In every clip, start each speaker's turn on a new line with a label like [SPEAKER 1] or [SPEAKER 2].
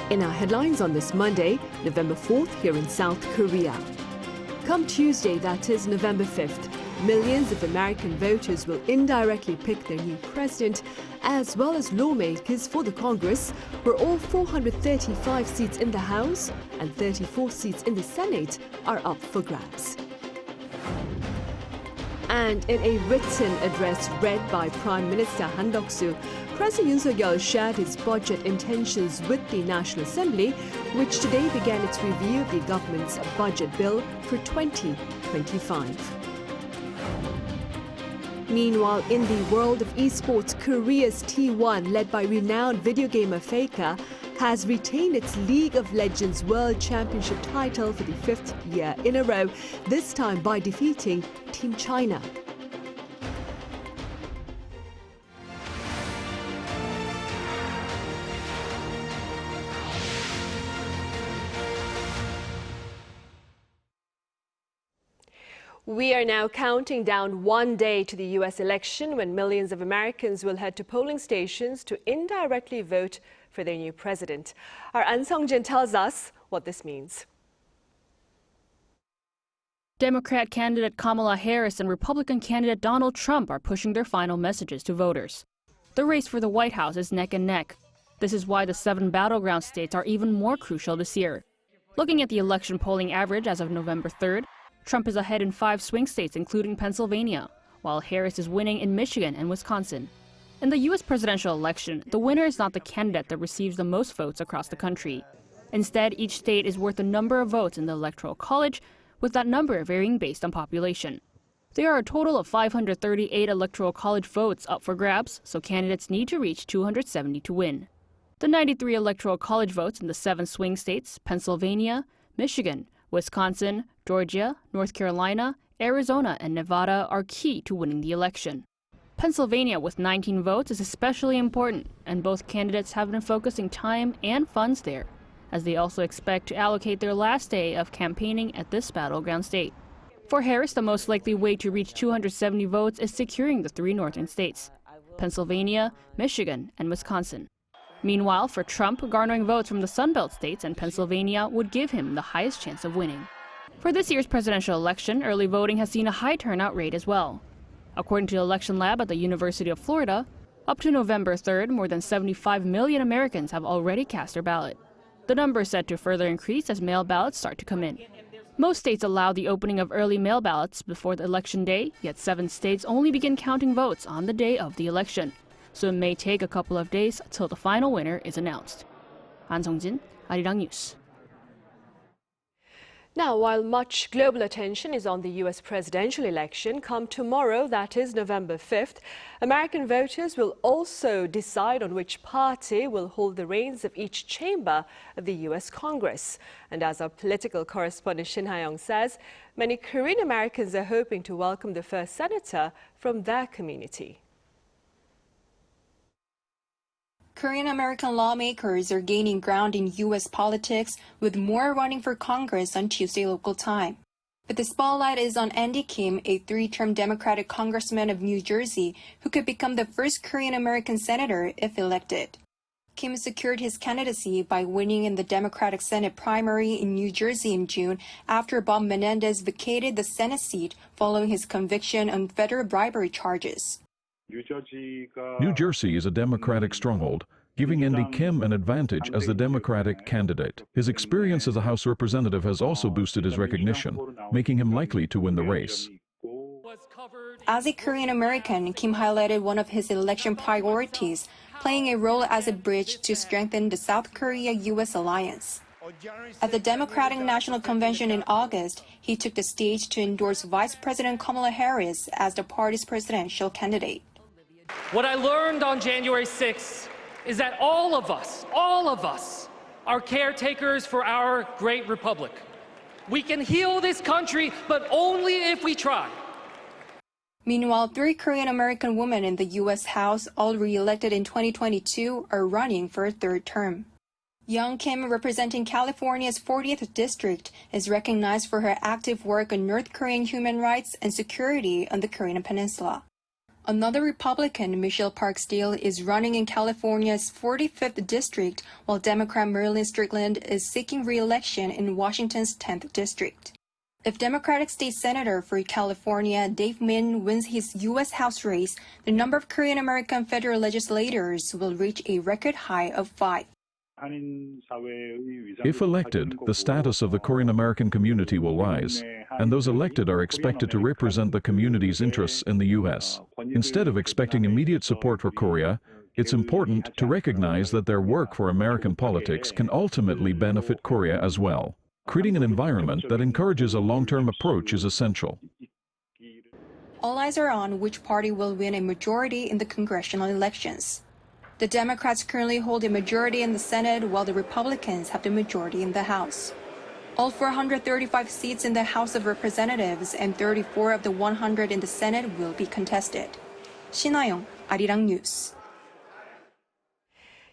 [SPEAKER 1] In our headlines on this Monday, November 4th, here in South Korea. Come Tuesday, that is November 5th, millions of American voters will indirectly pick their new president, as well as lawmakers for the Congress, where all 435 seats in the House and 34 seats in the Senate are up for grabs. And in a written address read by Prime Minister Han Duck-soo, President Yoon Suk-yeol shared his budget intentions with the National Assembly, which today began its review of the government's budget bill for 2025. Meanwhile, in the world of esports, Korea's T1, led by renowned video gamer Faker, has retained its League of Legends World Championship title for the 5th year in a row, this time by defeating Team China. We are now counting down one day to the U.S. election when millions of Americans will head to polling stations to indirectly vote for their new president. Our An Sung-jin tells us what this means.
[SPEAKER 2] Democrat candidate Kamala Harris and Republican candidate Donald Trump are pushing their final messages to voters. The race for the White House is neck and neck. This is why the 7 battleground states are even more crucial this year. Looking at the election polling average as of November 3rd, Trump is ahead in 5 swing states, including Pennsylvania, while Harris is winning in Michigan and Wisconsin. In the U.S. presidential election, the winner is not the candidate that receives the most votes across the country. Instead, each state is worth the number of votes in the Electoral College, with that number varying based on population. There are a total of 538 Electoral College votes up for grabs, so candidates need to reach 270 to win. The 93 Electoral College votes in the 7 swing states, Pennsylvania, Michigan, Wisconsin, Georgia, North Carolina, Arizona, and Nevada are key to winning the election. Pennsylvania with 19 votes is especially important, and both candidates have been focusing time and funds there, as they also expect to allocate their last day of campaigning at this battleground state. For Harris, the most likely way to reach 270 votes is securing the 3 northern states, Pennsylvania, Michigan, and Wisconsin. Meanwhile, for Trump, garnering votes from the Sunbelt states and Pennsylvania would give him the highest chance of winning. For this year's presidential election, early voting has seen a high turnout rate as well. According to the election lab at the University of Florida, up to November 3rd, more than 75 million Americans have already cast their ballot. The number is set to further increase as mail ballots start to come in. Most states allow the opening of early mail ballots before the election day, yet 7 states only begin counting votes on the day of the election. So it may take a couple of days till the final winner is announced. An Sung-jin, Arirang News.
[SPEAKER 1] Now, while much global attention is on the U.S. presidential election, come tomorrow, that is November 5th, American voters will also decide on which party will hold the reins of each chamber of the U.S. Congress. And as our political correspondent Shin Ha-young says, many Korean Americans are hoping to welcome the first senator from their community.
[SPEAKER 3] Korean American lawmakers are gaining ground in U.S. politics, with more running for Congress on Tuesday local time. But the spotlight is on Andy Kim, a 3-term Democratic congressman of New Jersey, who could become the first Korean American senator if elected. Kim secured his candidacy by winning in the Democratic Senate primary in New Jersey in June after Bob Menendez vacated the Senate seat following his conviction on federal bribery charges.
[SPEAKER 4] New Jersey is a Democratic stronghold, giving Andy Kim an advantage as the Democratic candidate. His experience as a House representative has also boosted his recognition, making him likely to win the race.
[SPEAKER 3] As a Korean American, Kim highlighted one of his election priorities, playing a role as a bridge to strengthen the South Korea-U.S. alliance. At the Democratic National Convention in August, he took the stage to endorse Vice President Kamala Harris as the party's presidential candidate.
[SPEAKER 5] What I learned on January 6th is that all of us are caretakers for our great republic. We can heal this country, but only if we try.
[SPEAKER 3] Meanwhile, 3 Korean American women in the U.S. House, all re-elected in 2022, are running for a 3rd term. Young Kim, representing California's 40th district, is recognized for her active work on North Korean human rights and security on the Korean peninsula. Another Republican, Michelle Parksdale, is running in California's 45th district, while Democrat Marilyn Strickland is seeking re-election in Washington's 10th district. If Democratic State Senator for California Dave Min wins his U.S. House race, the number of Korean American federal legislators will reach a record high of 5.
[SPEAKER 4] If elected, the status of the Korean American community will rise, and those elected are expected to represent the community's interests in the U.S. Instead of expecting immediate support for Korea, it's important to recognize that their work for American politics can ultimately benefit Korea as well. Creating an environment that encourages a long-term approach is essential.
[SPEAKER 3] All eyes are on which party will win a majority in the congressional elections. The Democrats currently hold a majority in the Senate, while the Republicans have the majority in the House. All 435 seats in the House of Representatives and 34 of the 100 in the Senate will be contested. 신하영, Arirang News.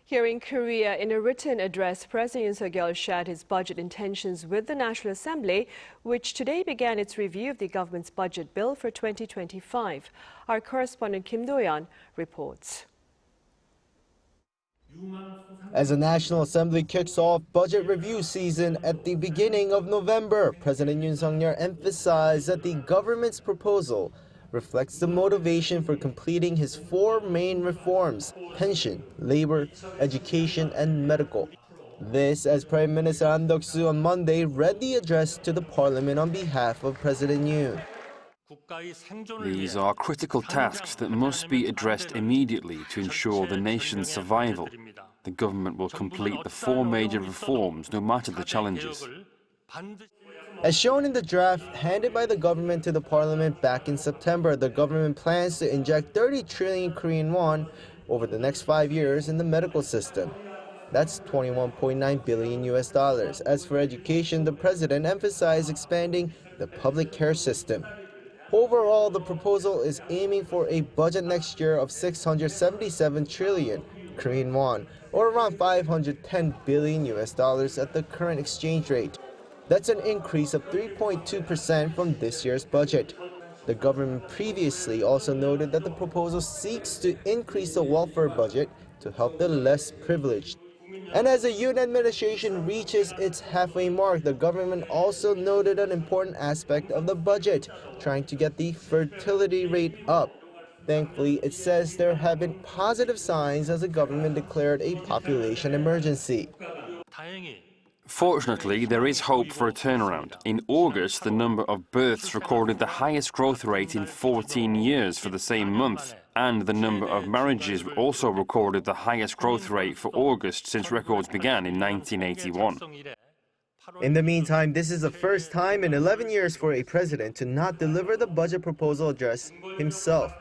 [SPEAKER 1] Here in Korea, in a written address, President Yoon Suk-yeol shared his budget intentions with the National Assembly, which today began its review of the government's budget bill for 2025. Our correspondent Kim Do-yeon reports.
[SPEAKER 6] As the National Assembly kicks off budget review season at the beginning of November, President Yoon Suk-yeol emphasized that the government's proposal reflects the motivation for completing his 4 main reforms: pension, labor, education, and medical. This as Prime Minister An Duck-soo on Monday read the address to the parliament on behalf of President Yoon.
[SPEAKER 7] These are critical tasks that must be addressed immediately to ensure the nation's survival. The government will complete the 4 major reforms no matter the challenges.
[SPEAKER 6] As shown in the draft handed by the government to the parliament back in September, the government plans to inject 30 trillion Korean won over the next 5 years in the medical system. That's $21.9 billion US. As for education, the president emphasized expanding the public care system. Overall, the proposal is aiming for a budget next year of 677 trillion Korean won, or around $510 billion US at the current exchange rate. That's an increase of 3.2% from this year's budget. The government previously also noted that the proposal seeks to increase the welfare budget to help the less privileged. And as the Yoon administration reaches its halfway mark, the government also noted an important aspect of the budget, trying to get the fertility rate up. Thankfully, it says there have been positive signs as the government declared a population emergency.
[SPEAKER 7] Fortunately, there is hope for a turnaround. In August, the number of births recorded the highest growth rate in 14 years for the same month, and the number of marriages also recorded the highest growth rate for August since records began in 1981.
[SPEAKER 6] In the meantime, this is the first time in 11 years for a president to not deliver the budget proposal address himself.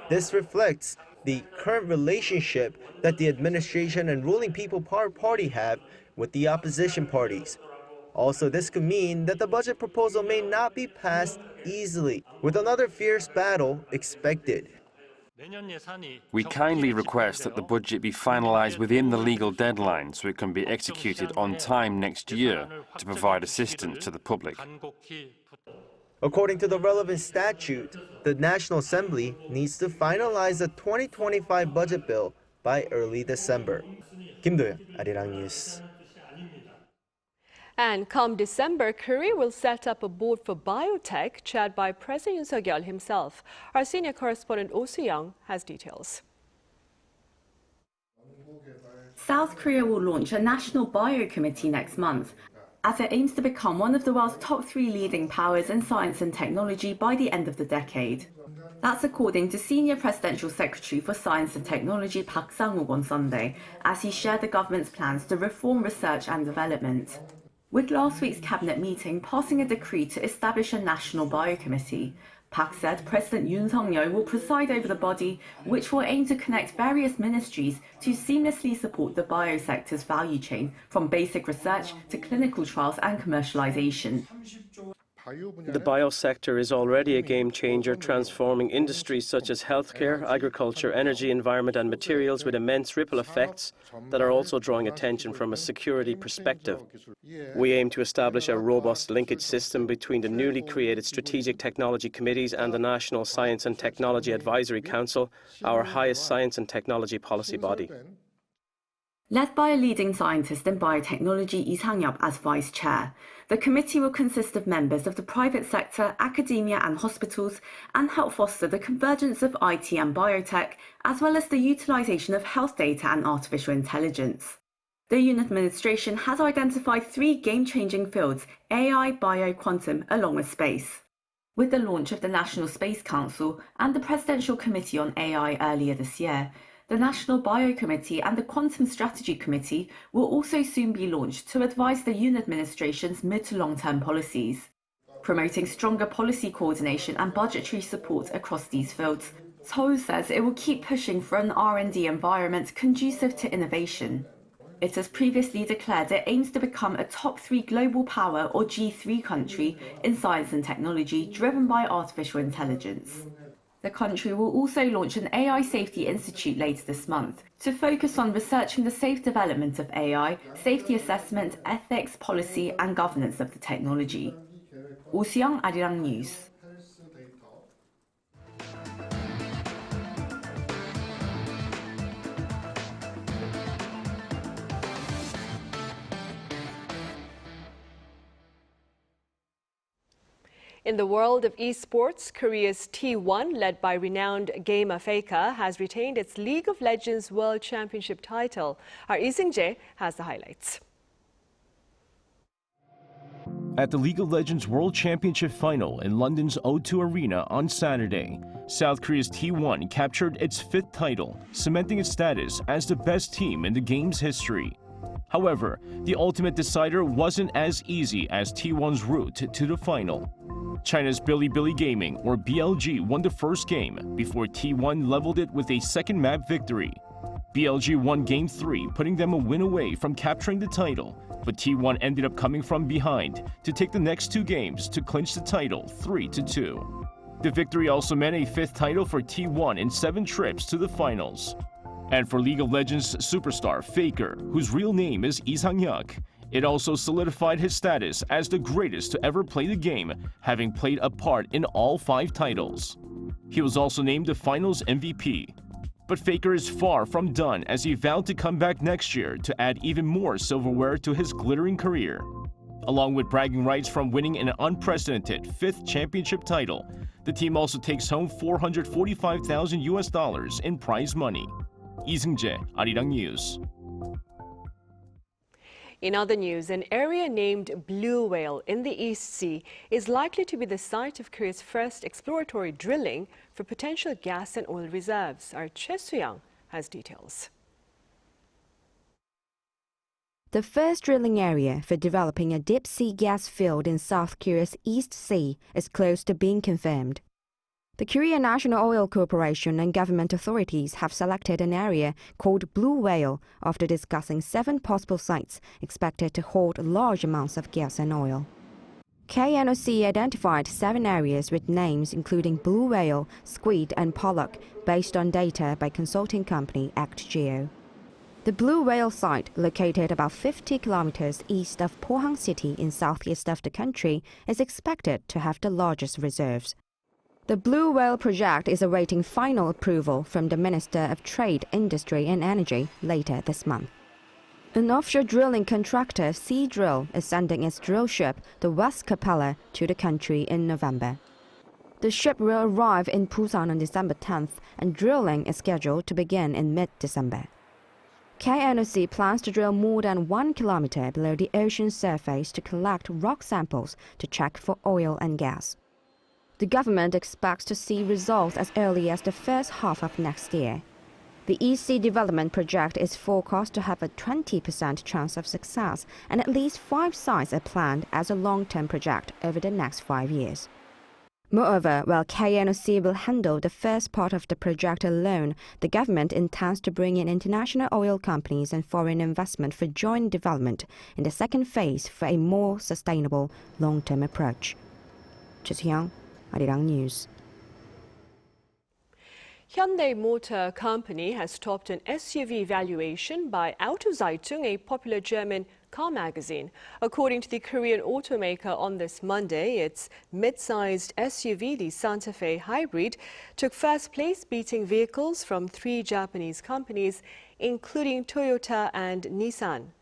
[SPEAKER 6] This reflects the current relationship that the administration and ruling People Power Party have with the opposition parties. Also, this could mean that the budget proposal may not be passed easily, with another fierce battle expected.
[SPEAKER 7] We kindly request that the budget be finalized within the legal deadline so it can be executed on time next year to provide assistance to the public.
[SPEAKER 6] According to the relevant statute, the National Assembly needs to finalize the 2025 budget bill by early December. Kim Do-yeon, Arirang News.
[SPEAKER 1] And come December, Korea will set up a board for biotech chaired by President Yoon Suk-yeol himself. Our senior correspondent Oh Soo-young has details.
[SPEAKER 8] South Korea will launch a National Bio Committee next month, as it aims to become one of the world's top 3 leading powers in science and technology by the end of the decade. That's according to Senior Presidential Secretary for Science and Technology Park Sang-wook on Sunday, as he shared the government's plans to reform research and development. With last week's cabinet meeting passing a decree to establish a National Bio Committee, Park said President Yoon Suk-yeol will preside over the body, which will aim to connect various ministries to seamlessly support the biosector's value chain, from basic research to clinical trials and commercialization.
[SPEAKER 9] The biosector is already a game changer, transforming industries such as healthcare, agriculture, energy, environment and materials with immense ripple effects that are also drawing attention from a security perspective. We aim to establish a robust linkage system between the newly created Strategic Technology Committees and the National Science and Technology Advisory Council, our highest science and technology policy body.
[SPEAKER 8] Led by a leading scientist in biotechnology, Lee Sang-yup, as vice chair, the committee will consist of members of the private sector, academia and hospitals, and help foster the convergence of IT and biotech, as well as the utilisation of health data and artificial intelligence. The Yoon administration has identified 3 game-changing fields: AI, bio, quantum, along with space. With the launch of the National Space Council and the Presidential Committee on AI earlier this year, the Nat'l Bio Committee and the Quantum Strategy Committee will also soon be launched to advise the Yoon administration's mid to long-term policies. Promoting stronger policy coordination and budgetary support across these fields, Seoul says it will keep pushing for an R&D environment conducive to innovation. It has previously declared it aims to become a top 3 global power or G3 country in science and technology driven by artificial intelligence. The country will also launch an AI Safety Institute later this month to focus on researching the safe development of AI, safety assessment, ethics, policy and governance of the technology. Oh Si-young, Arirang News.
[SPEAKER 1] In the world of esports, Korea's T1, led by renowned gamer Faker, has retained its League of Legends World Championship title. Our Lee Seung-jae has the highlights.
[SPEAKER 10] At the League of Legends World Championship final in London's O2 Arena on Saturday, South Korea's T1 captured its 5th title, cementing its status as the best team in the game's history. However, the ultimate decider wasn't as easy as T1's route to the final. China's Bilibili Gaming, or BLG, won the first game before T1 leveled it with a second map victory. BLG won Game 3, putting them a win away from capturing the title, but T1 ended up coming from behind to take the next 2 games to clinch the title 3-2. The victory also meant a 5th title for T1 in 7 trips to the finals. And for League of Legends superstar Faker, whose real name is Lee Sang-yup, it also solidified his status as the greatest to ever play the game, having played a part in all 5 titles. He was also named the finals MVP. But Faker is far from done, as he vowed to come back next year to add even more silverware to his glittering career. Along with bragging rights from winning an unprecedented 5th championship title, the team also takes home $445,000 in prize money. Lee Seung-jae, Arirang News.
[SPEAKER 1] In other news, an area named Blue Whale in the East Sea is likely to be the site of Korea's first exploratory drilling for potential gas and oil reserves. Our Choi Soo-young has details.
[SPEAKER 11] The first drilling area for developing a deep-sea gas field in South Korea's East Sea is close to being confirmed. The Korea National Oil Corporation and government authorities have selected an area called Blue Whale after discussing 7 possible sites expected to hold large amounts of gas and oil. KNOC identified 7 areas with names including Blue Whale, Squid and Pollock based on data by consulting company ActGeo. The Blue Whale site, located about 50 kilometers east of Pohang City in southeast of the country, is expected to have the largest reserves. The Blue Whale project is awaiting final approval from the Minister of Trade, Industry and Energy later this month. An offshore drilling contractor, Seadrill, is sending its drill ship, the West Capella, to the country in November. The ship will arrive in Busan on December 10th, and drilling is scheduled to begin in mid-December. KNOC plans to drill more than 1 kilometer below the ocean surface to collect rock samples to check for oil and gas. The government expects to see results as early as the first half of next year. The East Sea Development Project is forecast to have a 20% chance of success, and at least 5 sites are planned as a long-term project over the next 5 years. Moreover, while KNOC will handle the first part of the project alone, the government intends to bring in international oil companies and foreign investment for joint development in the second phase for a more sustainable long-term approach. Hyun, Arirang News.
[SPEAKER 1] Hyundai Motor Company has topped an SUV valuation by Autozeitung, a popular German car magazine. According to the Korean automaker, on this Monday, its mid-sized SUV, the Santa Fe Hybrid, took first place, beating vehicles from 3 Japanese companies, including Toyota and Nissan.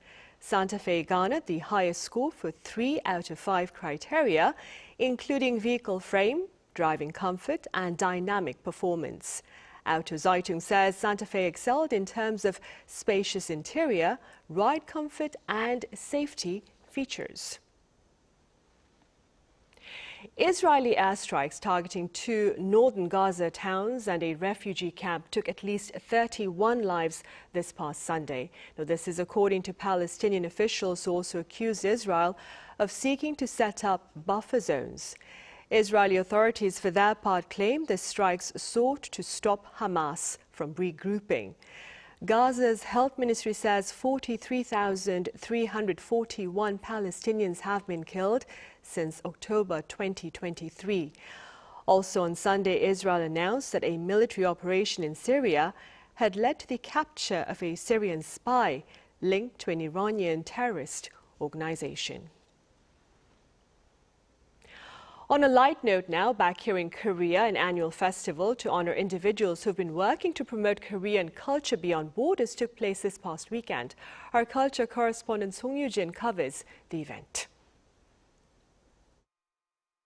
[SPEAKER 1] Santa Fe garnered the highest score for 3 out of 5 criteria, including vehicle frame, driving comfort and dynamic performance. Autozeitung says Santa Fe excelled in terms of spacious interior, ride comfort and safety features. Israeli airstrikes targeting 2 northern Gaza towns and a refugee camp took at least 31 lives this past Sunday. Now, this is according to Palestinian officials who also accused Israel of seeking to set up buffer zones. Israeli authorities, for their part, claim the strikes sought to stop Hamas from regrouping. Gaza's health ministry says 43,341 Palestinians have been killed since October 2023. Also on Sunday, Israel announced that a military operation in Syria had led to the capture of a Syrian spy linked to an Iranian terrorist organization. On a light note now, back here in Korea, an annual festival to honor individuals who've been working to promote Korean culture beyond borders took place this past weekend. Our culture correspondent Song Yoo-jin covers the event.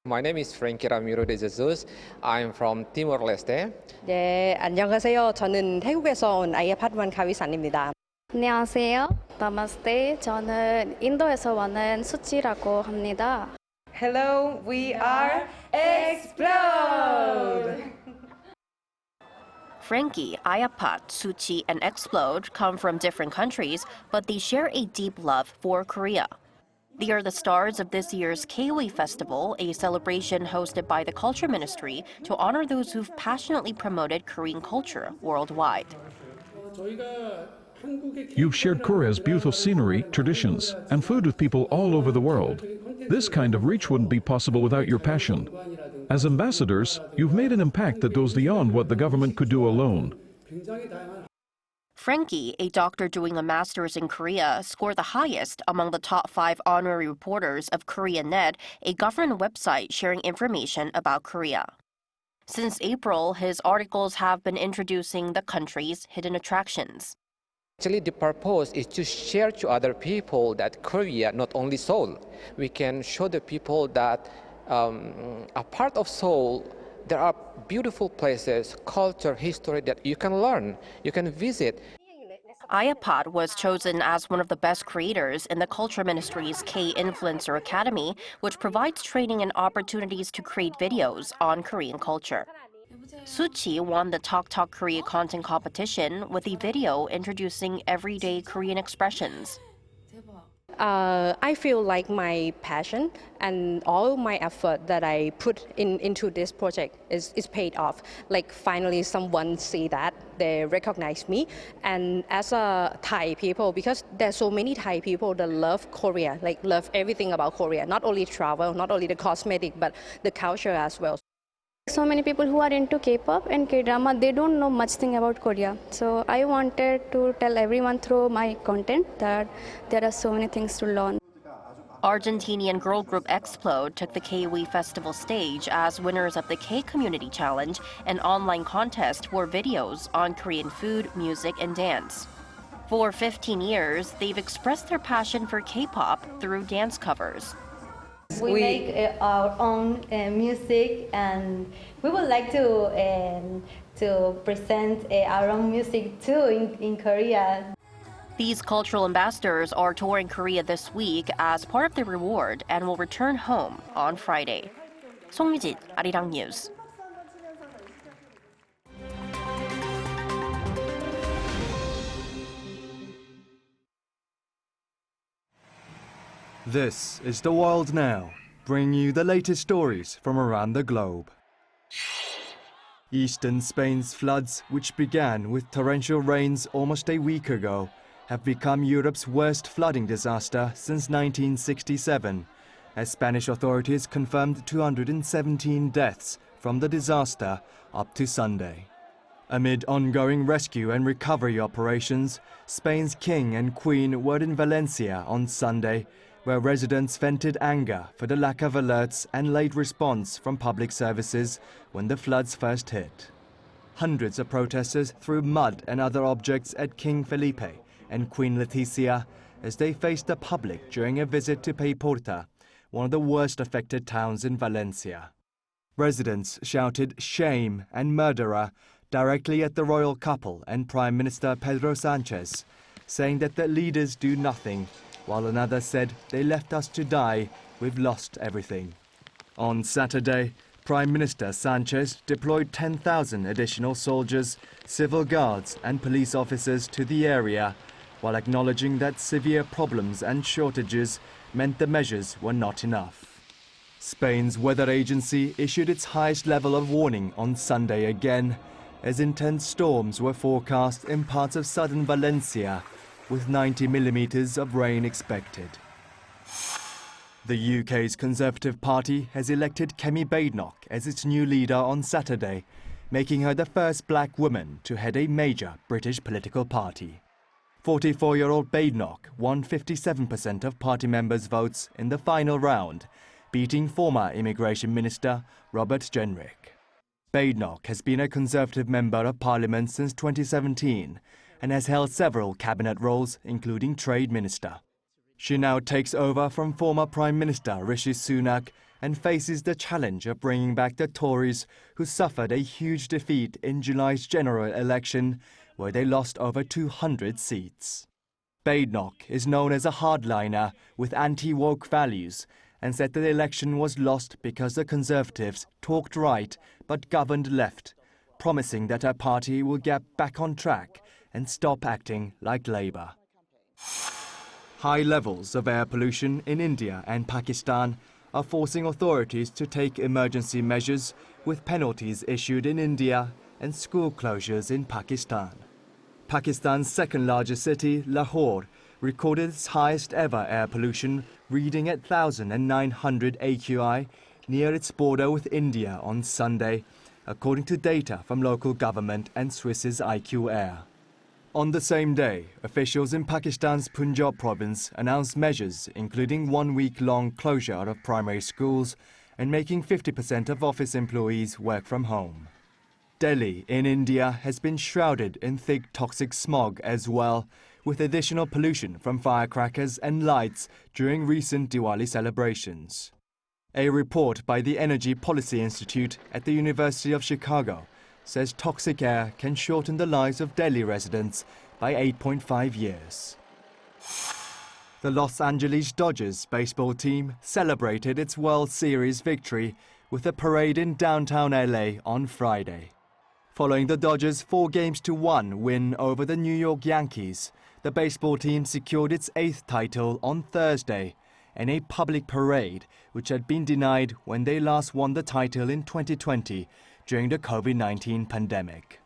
[SPEAKER 12] My name is Frankie Ramiro de Jesus. I'm from Timor-Leste.
[SPEAKER 13] 네, 안녕하세요. 저는 태국에서 온 아이팟완 가위산입니다.
[SPEAKER 14] 안녕하세요. 나마스테. 저는 인도에서 왔는 수치라고 합니다.
[SPEAKER 15] Hello, we are Explode!
[SPEAKER 16] Frankie, Ayapat, Suchi, and Explode come from different countries, but they share a deep love for Korea. They are the stars of this year's K-Way Festival, a celebration hosted by the Culture Ministry to honor those who've passionately promoted Korean culture worldwide.
[SPEAKER 4] You've shared Korea's beautiful scenery, traditions, and food with people all over the world. This kind of reach wouldn't be possible without your passion. As ambassadors, you've made an impact that goes beyond what the government could do alone.
[SPEAKER 16] Frankie, a doctor doing a master's in Korea, scored the highest among the top 5 honorary reporters of KoreaNet, a government website sharing information about Korea. Since April, his articles have been introducing the country's hidden attractions.
[SPEAKER 12] Actually, the purpose is to share to other people that Korea, not only Seoul, we can show the people that a part of Seoul, there are beautiful places, culture, history that you can learn, you can visit.
[SPEAKER 16] Ayapat was chosen as one of the best creators in the Culture Ministry's K-Influencer Academy, which provides training and opportunities to create videos on Korean culture. Suchi won the Talk Korea content competition with a video introducing everyday Korean expressions.
[SPEAKER 13] I feel like my passion and all my effort that I put into this project is paid off. Like finally someone see that, they recognize me. And as a Thai people, because there's so many Thai people that love Korea, like love everything about Korea, not only travel, not only the cosmetic, but the culture as well.
[SPEAKER 14] So many people who are into K-pop and K-drama, they don't know much thing about Korea. So I wanted to tell everyone through my content that there are so many things to learn.
[SPEAKER 16] Argentinian girl group Explode took the K-Way Festival stage as winners of the K-Community Challenge, an online contest for videos on Korean food, music, and dance. For 15 years, they've expressed their passion for K-pop through dance covers.
[SPEAKER 17] We make our own music, and we would like to present our own music too in Korea.
[SPEAKER 16] These cultural ambassadors are touring Korea this week as part of the reward and will return home on Friday. Song Yoo-jin, Arirang News.
[SPEAKER 18] This is The World Now, bringing you the latest stories from around the globe. Eastern Spain's floods, which began with torrential rains almost a week ago, have become Europe's worst flooding disaster since 1967, as Spanish authorities confirmed 217 deaths from the disaster up to Sunday. Amid ongoing rescue and recovery operations, Spain's King and Queen were in Valencia on Sunday, where residents vented anger for the lack of alerts and late response from public services when the floods first hit. Hundreds of protesters threw mud and other objects at King Felipe and Queen Letizia as they faced the public during a visit to Paiporta, one of the worst affected towns in Valencia. Residents shouted "shame" and "murderer" directly at the royal couple and Prime Minister Pedro Sanchez, saying that the leaders do nothing, while another said, "They left us to die, we've lost everything." On Saturday, Prime Minister Sanchez deployed 10,000 additional soldiers, civil guards and police officers to the area, while acknowledging that severe problems and shortages meant the measures were not enough. Spain's weather agency issued its highest level of warning on Sunday again, as intense storms were forecast in parts of southern Valencia, with 90 millimeters of rain expected. The UK's Conservative Party has elected Kemi Badenoch as its new leader on Saturday, making her the first black woman to head a major British political party. 44-year-old Badenoch won 57% of party members' votes in the final round, beating former Immigration Minister Robert Jenrick. Badenoch has been a Conservative Member of Parliament since 2017 and has held several cabinet roles, including Trade Minister. She now takes over from former Prime Minister Rishi Sunak and faces the challenge of bringing back the Tories, who suffered a huge defeat in July's general election, where they lost over 200 seats. Badenoch is known as a hardliner with anti-woke values and said that the election was lost because the Conservatives talked right but governed left, promising that her party will get back on track and stop acting like Labour. High levels of air pollution in India and Pakistan are forcing authorities to take emergency measures, with penalties issued in India and school closures in Pakistan. Pakistan's second-largest city, Lahore, recorded its highest ever air pollution reading at 1,900 AQI near its border with India on Sunday, according to data from local government and Swiss's IQ Air. On the same day, officials in Pakistan's Punjab province announced measures including one-week-long closure of primary schools and making 50% of office employees work from home. Delhi in India has been shrouded in thick toxic smog as well, with additional pollution from firecrackers and lights during recent Diwali celebrations. A report by the Energy Policy Institute at the University of Chicago says toxic air can shorten the lives of Delhi residents by 8.5 years. The Los Angeles Dodgers baseball team celebrated its World Series victory with a parade in downtown LA on Friday. Following the Dodgers' 4-1 win over the New York Yankees, the baseball team secured its 8th title on Thursday in a public parade which had been denied when they last won the title in 2020 during the COVID-19 pandemic.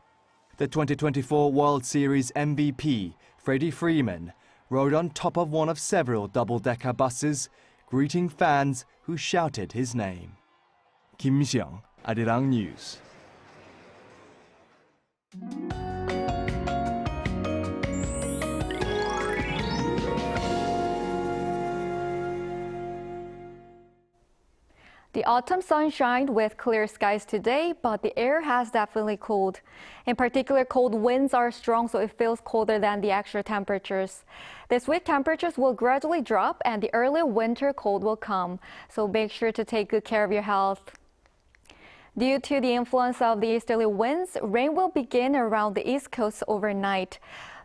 [SPEAKER 18] The 2024 World Series MVP, Freddie Freeman, rode on top of one of several double-decker buses, greeting fans who shouted his name. Kim Xiang, Arirang News.
[SPEAKER 19] The autumn sun shined with clear skies today, but the air has definitely cooled. In particular, cold winds are strong, so it feels colder than the actual temperatures. This week, temperatures will gradually drop and the early winter cold will come, so make sure to take good care of your health. Due to the influence of the easterly winds, rain will begin around the East Coast overnight.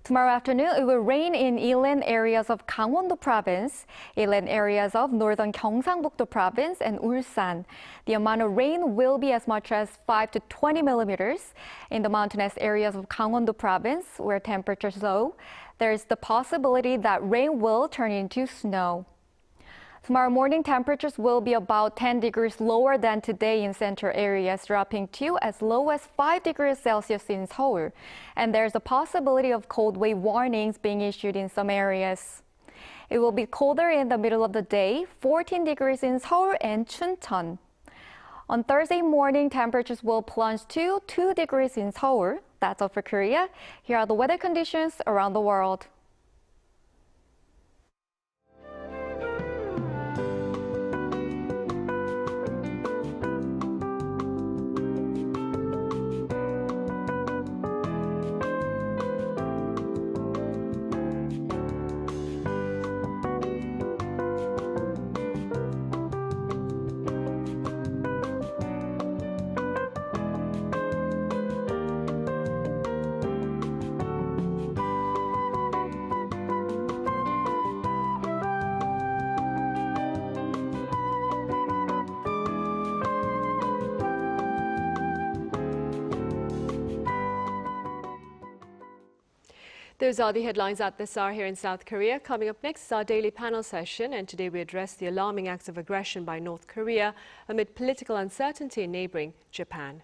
[SPEAKER 19] Tomorrow afternoon, it will rain in inland areas of Gangwon-do Province, inland areas of northern Gyeongsang-buk-do Province, and Ulsan. The amount of rain will be as much as 5 to 20 millimeters. In the mountainous areas of Gangwon-do Province, where temperatures are low, there is the possibility that rain will turn into snow. Tomorrow morning, temperatures will be about 10 degrees lower than today in central areas, dropping to as low as 5 degrees Celsius in Seoul. And there's a possibility of cold wave warnings being issued in some areas. It will be colder in the middle of the day, 14 degrees in Seoul and Chuncheon. On Thursday morning, temperatures will plunge to 2 degrees in Seoul. That's all for Korea. Here are the weather conditions around the world.
[SPEAKER 1] Those are the headlines at this hour here in South Korea. Coming up next is our daily panel session, and today we address the alarming acts of aggression by North Korea amid political uncertainty in neighboring Japan.